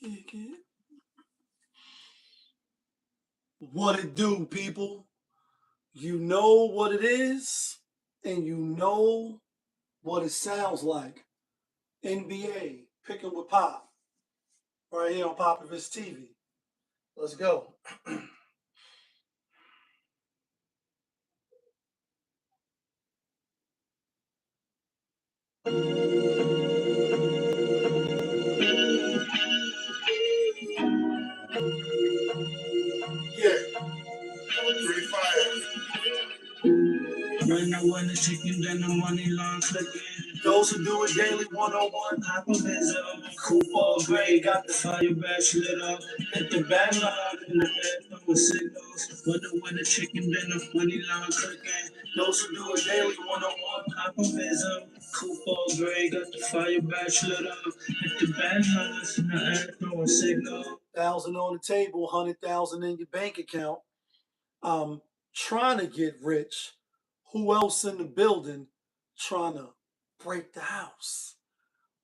Yeah, kid. What it do, people? You know what it is, and you know what it sounds like. NBA picking with Pop right here on Popovich TV. Let's go. Yeah, 3-5. When I win the chicken, then the money launch again. Those who do it daily, 101, optimism. Coupon gray, got the fire bash lit up. Hit the bad line in the bed, throwing signals. When I win the chicken, then the money launch again. Those who do it daily, 101, optimism. Coupon gray, got the fire bash lit up. Hit the bad lines in the air, throwing signals. 1,000 on the table, 100,000 in your bank account. Trying to get rich. Who else in the building trying to break the house?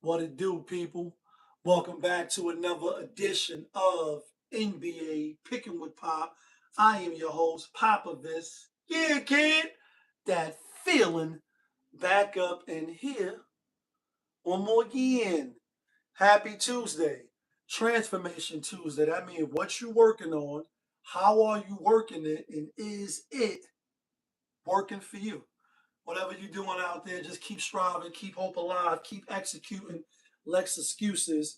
What it do, people? Welcome back to another edition of NBA Picking with Pop. I am your host, Papa This. Yeah, kid. That feeling back up in here one more again. Happy Tuesday. Transformation Tuesday. That means what you working on, how are you working it, and is it working for you? Whatever you're doing out there, just keep striving, keep hope alive, keep executing. Less excuses.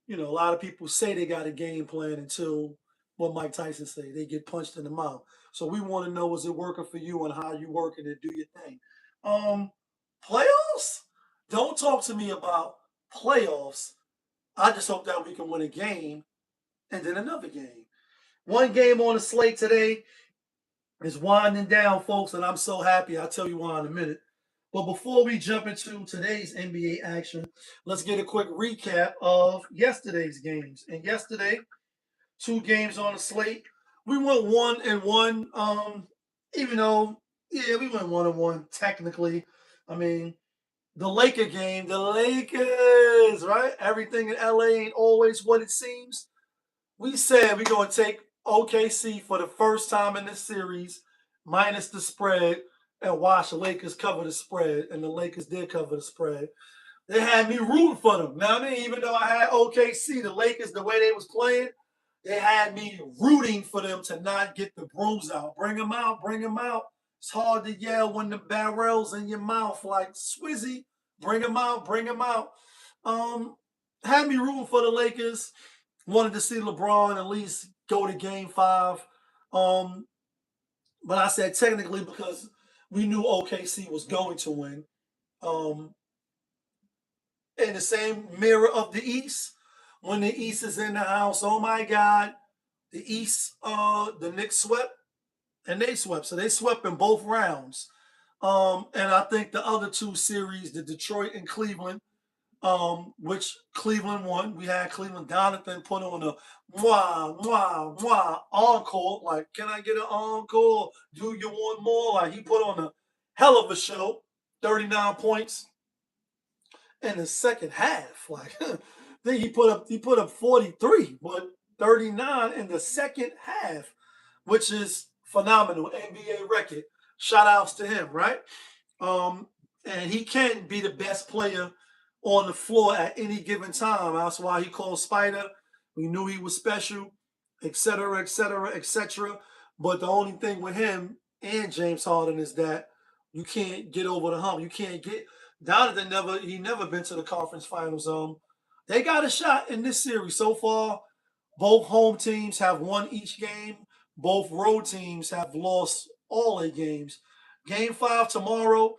You know, a lot of people say they got a game plan until what Mike Tyson say, they get punched in the mouth. So we want to know, is it working for you and how you working it, do your thing. Um, Playoffs? Don't talk to me about playoffs. I just hope that we can win a game and then another game. One game on the slate today is winding down, folks, and I'm so happy. I'll tell you why in a minute. But before we jump into today's NBA action, let's get a quick recap of yesterday's games. And yesterday, two games on the slate. We went 1-1. Even though, yeah, we went 1-1 technically. I mean, the Laker game, the Lakers, right? Everything in LA ain't always what it seems. We said we're going to take OKC for the first time in this series, minus the spread, and watch the Lakers cover the spread. And the Lakers did cover the spread. They had me rooting for them. Now, I mean, even though I had OKC, the Lakers, the way they was playing, they had me rooting for them to not get the brooms out. Bring them out, bring them out. It's hard to yell when the barrel's in your mouth like Swizzy. Bring them out, bring them out. Um, had me rooting for the Lakers. Wanted to see LeBron at least go to game five. Um, but I said technically because we knew OKC was going to win. Um, in the same mirror of the East, when the East is in the house, oh my God, the East, the Knicks swept and they swept. So they swept in both rounds. And I think the other two series, the Detroit and Cleveland, which Cleveland won. We had Cleveland Jonathan put on a encore. Like, can I get an encore? Do you want more? Like, he put on a hell of a show. 39 points in the second half. Like, I think he put up 43, but 39 in the second half, which is phenomenal. NBA record. Shout outs to him, right? Um, and he can be the best player on the floor at any given time. That's why he called Spider. We knew he was special, etc., etc., etc. But the only thing with him and James Harden is that you can't get over the hump. You can't get Donovan never been to the conference finals. They got a shot in this series so far. Both home teams have won each game. Both road teams have lost all their games. Game five tomorrow.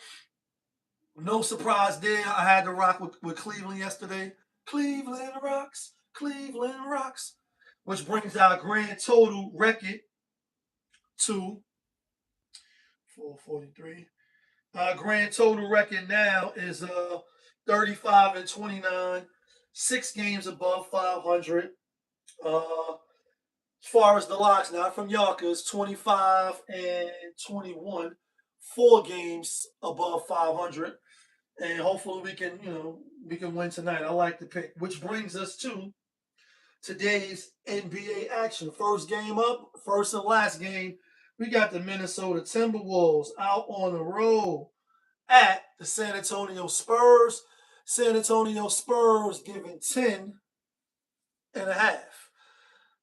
No surprise there. I had to rock with Cleveland yesterday. Cleveland rocks. Cleveland rocks. Which brings our grand total record to 443. Our grand total record now is 35 and 29, 6 games above 500. As far as the locks, not from Yonkers, 25 and 21, 4 games above 500. And hopefully we can win tonight. I like the pick, which brings us to today's NBA action. First game up, first and last game. We got the Minnesota Timberwolves out on the road at the San Antonio Spurs. San Antonio Spurs giving 10 and a half.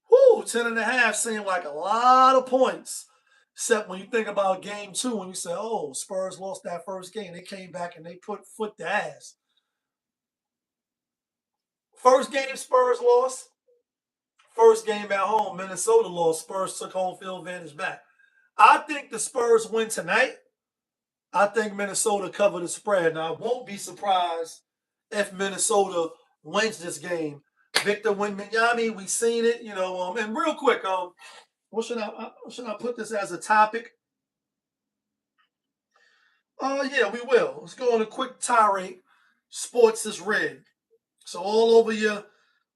Whoo, 10 and a half seemed like a lot of points. Except when you think about game two, when you say, oh, Spurs lost that first game. They came back and they put foot to ass. First game, Spurs lost. First game at home, Minnesota lost. Spurs took home field advantage back. I think the Spurs win tonight. I think Minnesota covered the spread. Now, I won't be surprised if Minnesota wins this game. Victor Wembanyama, we seen it, and real quick, what should I put this as a topic? Yeah, we will. Let's go on a quick tirade. Sports is rigged. So all over your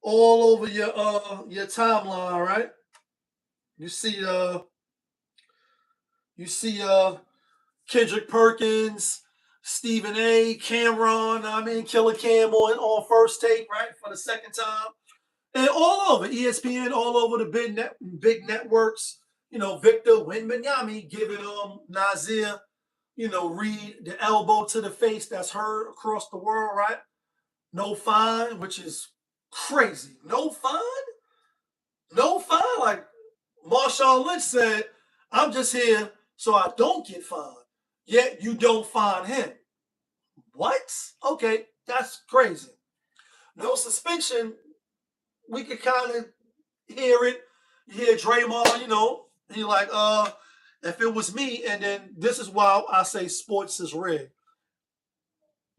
timeline, right? You see Kendrick Perkins, Stephen A, Cameron, Killer Cam on First Take, right? For the second time. And all over ESPN, all over the big networks, Victor Wembanyama giving Nazir, Reed the elbow to the face that's heard across the world, right? No fine, which is crazy. No fine? No fine? Like Marshawn Lynch said, I'm just here so I don't get fined. Yet you don't fine him. What? Okay, that's crazy. No suspension. We could kind of hear it. You hear Draymond, he like, if it was me, and then this is why I say sports is rigged.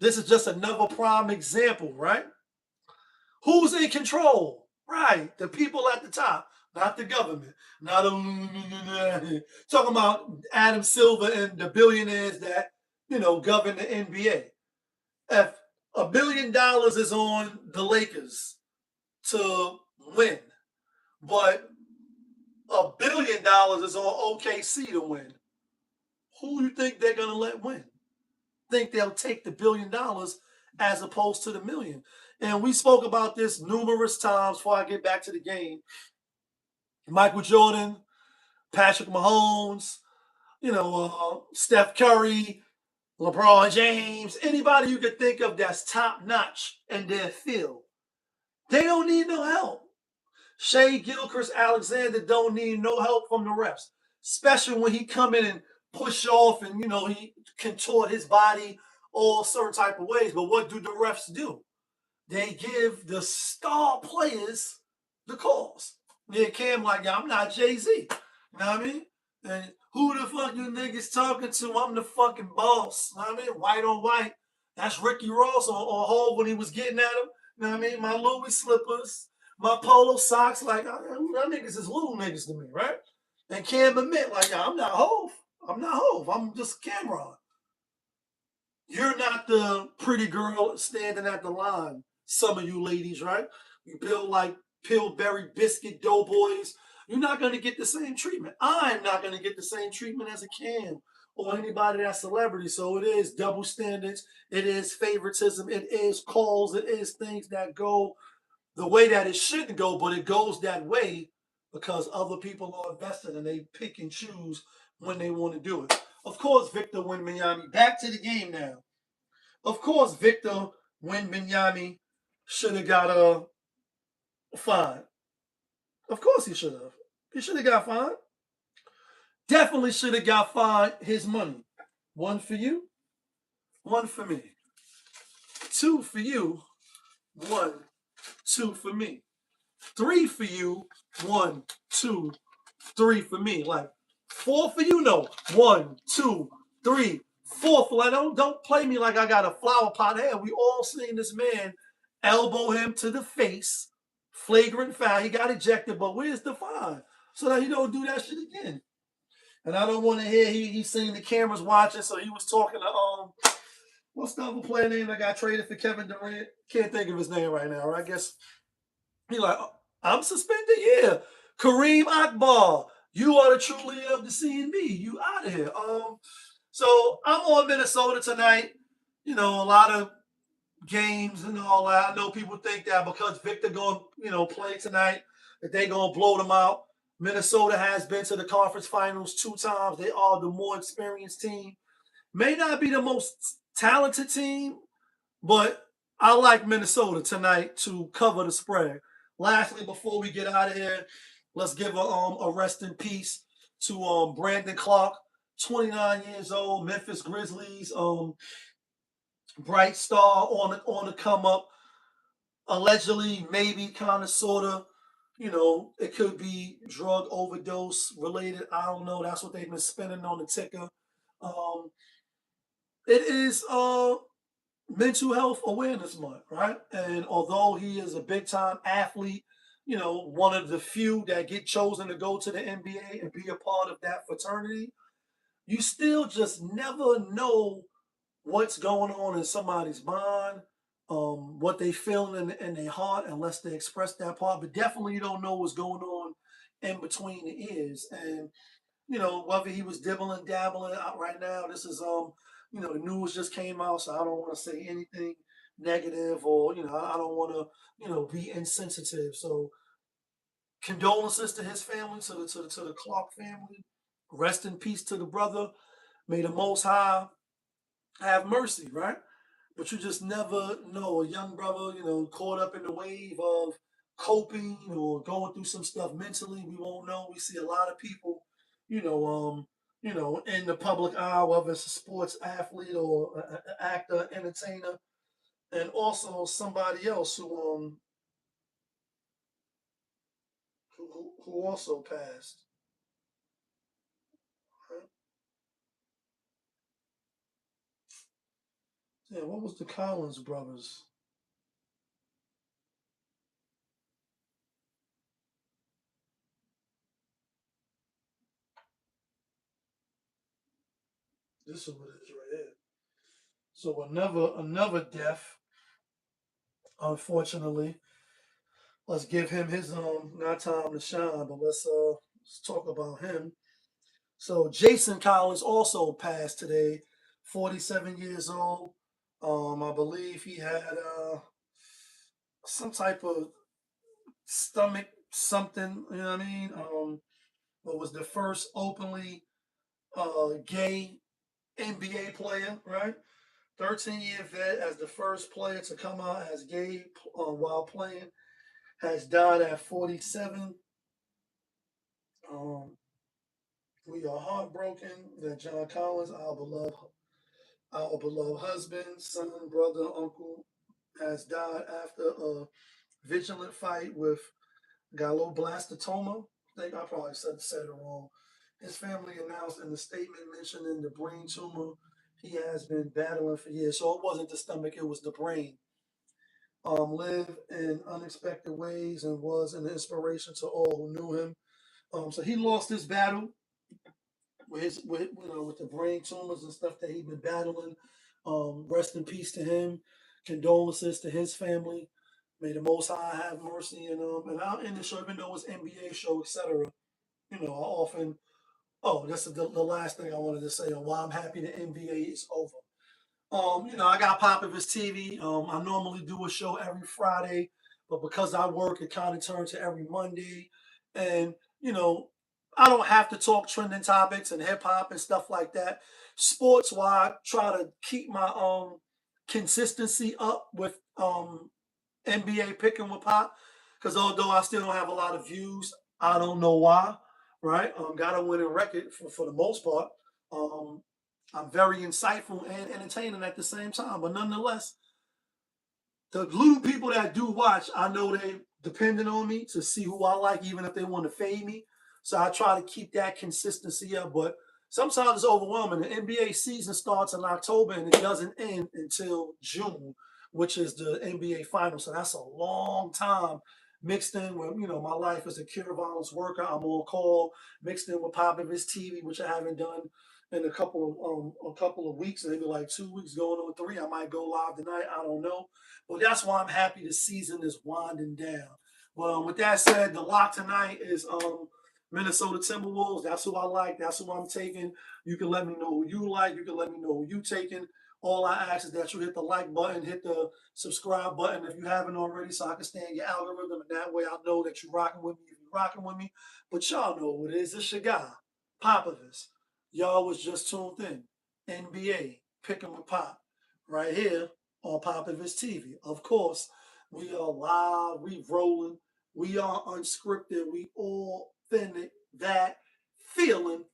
This is just another prime example, right? Who's in control? Right, the people at the top, not the government. Not talking about Adam Silver and the billionaires that govern the NBA. If $1 billion is on the Lakers to win, but $1 billion is on OKC to win, who do you think they're gonna let win? Think they'll take the $1 billion as opposed to the million? And we spoke about this numerous times before I get back to the game. Michael Jordan, Patrick Mahomes, Steph Curry, LeBron James, anybody you could think of that's top notch in their field. They don't need no help. Shea Gilchrist-Alexander don't need no help from the refs, especially when he come in and push off and, he contort his body all certain type of ways. But what do the refs do? They give the star players the calls. Yeah, Cam like, I'm not Jay-Z. You know what I mean? And who the fuck you niggas talking to? I'm the fucking boss. You know what I mean? White on white. That's Ricky Ross on Hov when he was getting at him. You know what I mean? My Louis slippers, my polo socks, like, that niggas is little niggas to me, right? And Cam admit, like, I'm not Hov. I'm not Hov. I'm just Cameron. You're not the pretty girl standing at the line. Some of you ladies, right? You build like Pillsbury biscuit doughboys. You're not going to get the same treatment. I'm not going to get the same treatment as a Cam or anybody that's celebrity. So it is double standards. It is favoritism. It is calls. It is things that go the way that it shouldn't go, but it goes that way because other people are invested and they pick and choose when they want to do it. Of course, Victor Wembanyama. Back to the game now. Of course, Victor Wembanyama should have got a fine. Of course he should have. He should have got fined. Definitely should have got fined his money. One for you, one for me. Two for you, one, two for me. Three for you, one, two, three for me. Like four for you, no. One, two, three, four for like don't play me like I got a flower pot head. We all seen this man elbow him to the face. Flagrant foul. He got ejected, but where's the fine? So that he don't do that shit again. And I don't want to hear he's seen the cameras watching, so he was talking to what's the other player name that got traded for Kevin Durant? Can't think of his name right now. Right? I guess he like, I'm suspended? Yeah. Kareem Akbar, you are the true leader of the CNB. You out of here. So I'm on Minnesota tonight. A lot of games and all that. I know people think that because Victor going play tonight, that they gonna blow them out. Minnesota has been to the conference finals 2 times. They are the more experienced team. May not be the most talented team, but I like Minnesota tonight to cover the spread. Lastly, before we get out of here, let's give a rest in peace to Brandon Clarke, 29 years old, Memphis Grizzlies, bright star on the come up. Allegedly, maybe kind of sort of, it could be drug overdose related. I don't know. That's what they've been spending on the ticker. Um, it is Mental Health Awareness Month, right? And although he is a big time athlete, one of the few that get chosen to go to the NBA and be a part of that fraternity, you still just never know what's going on in somebody's mind, what they feeling in their heart, unless they express that part. But definitely, you don't know what's going on in between the ears. And whether he was dibbling, dabbling out right now. This is the news just came out, so I don't want to say anything negative or I don't want to be insensitive. So condolences to his family, to the Clark family. Rest in peace to the brother. May the Most High have mercy, right? But you just never know. A young brother, caught up in the wave of coping or going through some stuff mentally. We won't know. We see a lot of people, you know, um, in the public eye, whether it's a sports athlete or an actor, entertainer, and also somebody else who also passed. Right? Yeah, what was the Collins brothers? This is what it is right here. So another death, unfortunately. Let's give him his not time to shine, but let's talk about him. So Jason Collins also passed today, 47 years old. I believe he had some type of stomach something, you know what I mean? But was the first openly gay NBA player, right? 13-year vet as the first player to come out as gay while playing, has died at 47. Um, We are heartbroken that John Collins, our beloved husband, son, brother, uncle, has died after a vigilant fight with glioblastoma. I think I probably said it wrong. His family announced in the statement mentioning the brain tumor he has been battling for years. So it wasn't the stomach, it was the brain. Lived in unexpected ways and was an inspiration to all who knew him. So he lost his battle with the brain tumors and stuff that he's been battling. Rest in peace to him. Condolences to his family. May the Most High have mercy. And I'll end the show, even though it's NBA show, etc. I often. Oh, this is the last thing I wanted to say on why I'm happy the NBA is over. I got Popovich TV. I normally do a show every Friday, but because I work, it kind of turned to every Monday. And, you know, I don't have to talk trending topics and hip hop and stuff like that. Sports wise, try to keep my consistency up with NBA picking with Pop. Because although I still don't have a lot of views, I don't know why. Right? Got a winning record for the most part. Um, I'm very insightful and entertaining at the same time. But nonetheless, the little people that do watch, I know they depending on me to see who I like, even if they want to fade me. So I try to keep that consistency up. But sometimes it's overwhelming. The NBA season starts in October and it doesn't end until June, which is the NBA finals. So that's a long time mixed in with, my life as a cure violence worker. I'm on call, mixed in with Popovich TV, which I haven't done in a couple of weeks, maybe like 2 weeks going on 3. I might go live tonight. I don't know. But that's why I'm happy the season is winding down. But with that said, the lock tonight is Minnesota Timberwolves. That's who I like. That's who I'm taking. You can let me know who you like. You can let me know who you taking All I ask is that you hit the like button, hit the subscribe button if you haven't already, so I can stay in your algorithm, and that way I know that you're rocking with me if you're rocking with me. But y'all know what it is. It's your guy, Popovich. Y'all was just tuned in. NBA, Picking with Pop, right here on Popovich TV. Of course, we are live, we rolling, we are unscripted, we authentic, that feeling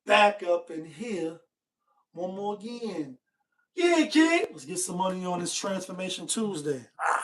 back up in here. One more again. Yeah, kid. Let's get some money on this Transformation Tuesday.